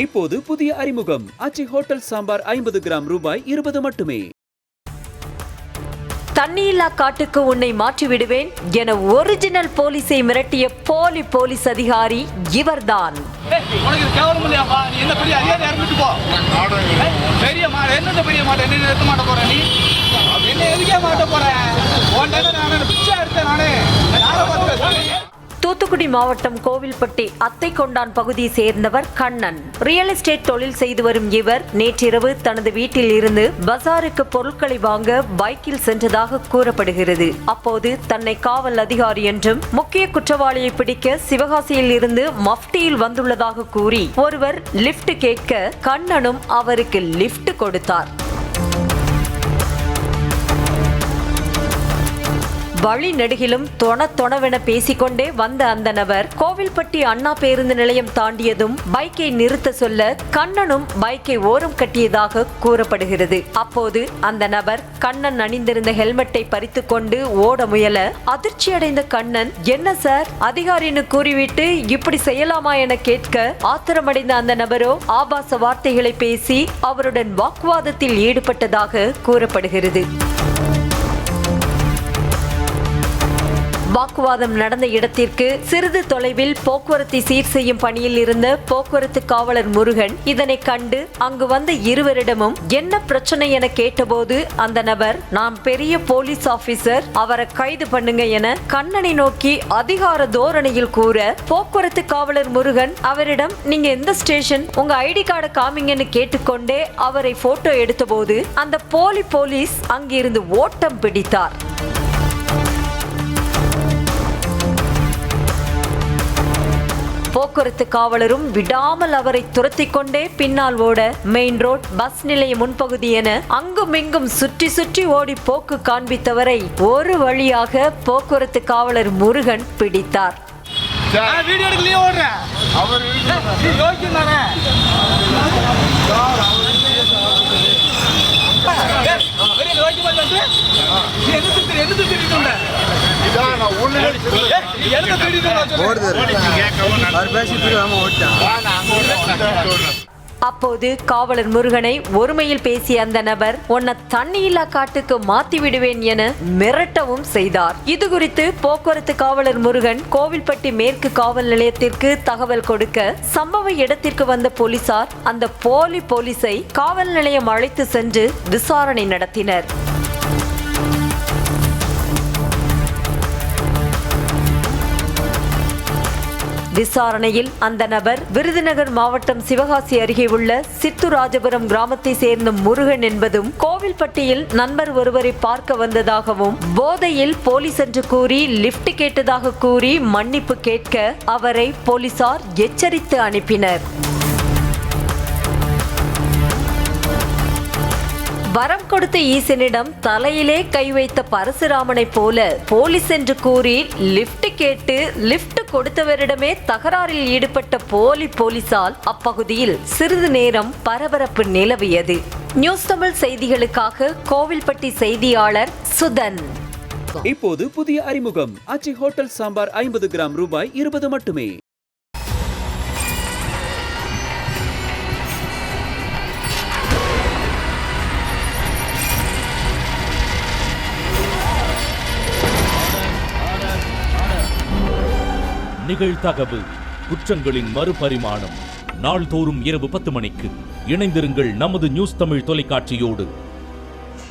இப்போது புதிய அறிமுகம் ஆச்சி ஹோட்டல் சாம்பார் 50 கிராம் ரூபாய் 20 மட்டுமே. தண்ணியில்லா காட்டுக்கு உன்னை மாற்றி விடுவேன் என ஒரிஜினல் போலீஸை மிரட்டிய போலீஸ் அதிகாரி இவர்தான். தூத்துக்குடி மாவட்டம் கோவில்பட்டி அத்தைக்கொண்டான் பகுதியை சேர்ந்தவர் கண்ணன். ரியல் எஸ்டேட் தொழில் செய்து வரும் இவர் நேற்றிரவு தனது வீட்டில் இருந்து பஜாருக்கு பொருட்களை வாங்க பைக்கில் சென்றதாக கூறப்படுகிறது. அப்போது தன்னை காவல் அதிகாரி என்றும் முக்கிய குற்றவாளியை பிடிக்க சிவகாசியில் இருந்து மஃப்டியில் வந்துள்ளதாக கூறி ஒருவர் லிப்ட் கேட்க கண்ணனும் அவருக்கு லிப்ட் கொடுத்தார். வழி நெடுகிலும் தொணவென பேசிக்கொண்டே வந்த அந்த நபர் கோவில்பட்டி அண்ணா பேருந்து நிலையம் தாண்டியதும் பைக்கை நிறுத்த சொல்ல கண்ணனும் பைக்கை ஓரம் கட்டியதாக கூறப்படுகிறது. அப்போது அந்த நபர் கண்ணன் அணிந்திருந்த ஹெல்மெட்டை பறித்து கொண்டு ஓட முயல அதிர்ச்சியடைந்த கண்ணன், என்ன சார் அதிகாரின்னு கூறிவிட்டு இப்படி செய்யலாமா என கேட்க ஆத்திரமடைந்த அந்த நபரோ ஆபாச வார்த்தைகளை பேசி அவருடன் வாக்குவாதத்தில் ஈடுபட்டதாக கூறப்படுகிறது. வாக்குவாதம் நடந்த இடத்திற்கு சிறிது தொலைவில் போக்குவரத்தை சீர் செய்யும் பணியில் இருந்த போக்குவரத்து காவலர் முருகன் இதனை கண்டு அங்கு வந்த இருவரிடமும் என்ன பிரச்சனை என கேட்டபோது அந்த நபர், நான் பெரிய போலீஸ் ஆபீசர், அவரை கைது பண்ணுங்க என கண்ணனை நோக்கி அதிகார தோரணையில் கூற போக்குவரத்து காவலர் முருகன் அவரிடம், நீங்க எந்த ஸ்டேஷன், உங்க ஐடி கார்டை காமிங்கன்னு கேட்டுக்கொண்டே அவரை போட்டோ எடுத்தபோது அந்த போலீஸ் அங்கிருந்து ஓட்டம் பிடித்தார். போக்குவரத்து காவலரும் விடாமல் அவரை துரத்தி கொண்டே பின்னால் ஓட மெயின் ரோட், பஸ் நிலைய முன்பகுதி என அங்குமிங்கும் சுற்றி ஓடி போக்கு காண்பித்தவரை ஒரு வழியாக போக்குவரத்து காவலர் முருகன் பிடித்தார். அப்போது காவலர் முருகனை ஒருமையில் பேசிய அந்த நபர், உன்னை தண்ணியில்லா காட்டுக்கு மாத்தி விடுவேன் என மிரட்டவும் செய்தார். இது குறித்து போக்குவரத்து காவலர் முருகன் கோவில்பட்டி மேற்கு காவல் நிலையத்திற்கு தகவல் கொடுக்க சம்பவ இடத்திற்கு வந்த போலீசார் அந்த போலீஸை காவல் நிலையம் அழைத்து சென்று விசாரணை நடத்தினர். விசாரணையில் அந்த நபர் விருதுநகர் மாவட்டம் சிவகாசி அருகே உள்ள சித்துராஜபுரம் கிராமத்தை சேர்ந்த முருகன் என்பதும் கோவில்பட்டியில் நண்பர் ஒருவரை பார்க்க வந்ததாகவும் போதையில் போலீஸ் என்று கூறி லிப்ட் கேட்டதாக கூறி மன்னிப்பு கேட்க அவரை போலீசார் எச்சரித்து அனுப்பினர். வரம் கொடுத்த ஈசனிடம் தலையிலே கை வைத்த பரசுராமனை போல போலீஸ் என்று கூறி லிப்ட் கேட்டு லிப்ட் கொடுத்தவரிடமே தகராறில் ஈடுபட்ட போலீசால் அப்பகுதியில் சிறிது நேரம் பரபரப்பு நிலவியது. நியூஸ் தமிழ் செய்திகளுக்காக கோவில்பட்டி செய்தியாளர் சுதன். இப்போது புதிய அறிமுகம் ஆச்சி ஹோட்டல் சாம்பார் 50 கிராம் ரூபாய் 20 மட்டுமே. நிகழ்தகவு குற்றங்களின் மறுபரிமாணம். நாள்தோறும் இரவு 10 மணிக்கு இணைந்திருங்கள் நமது நியூஸ் தமிழ் தொலைக்காட்சியோடு.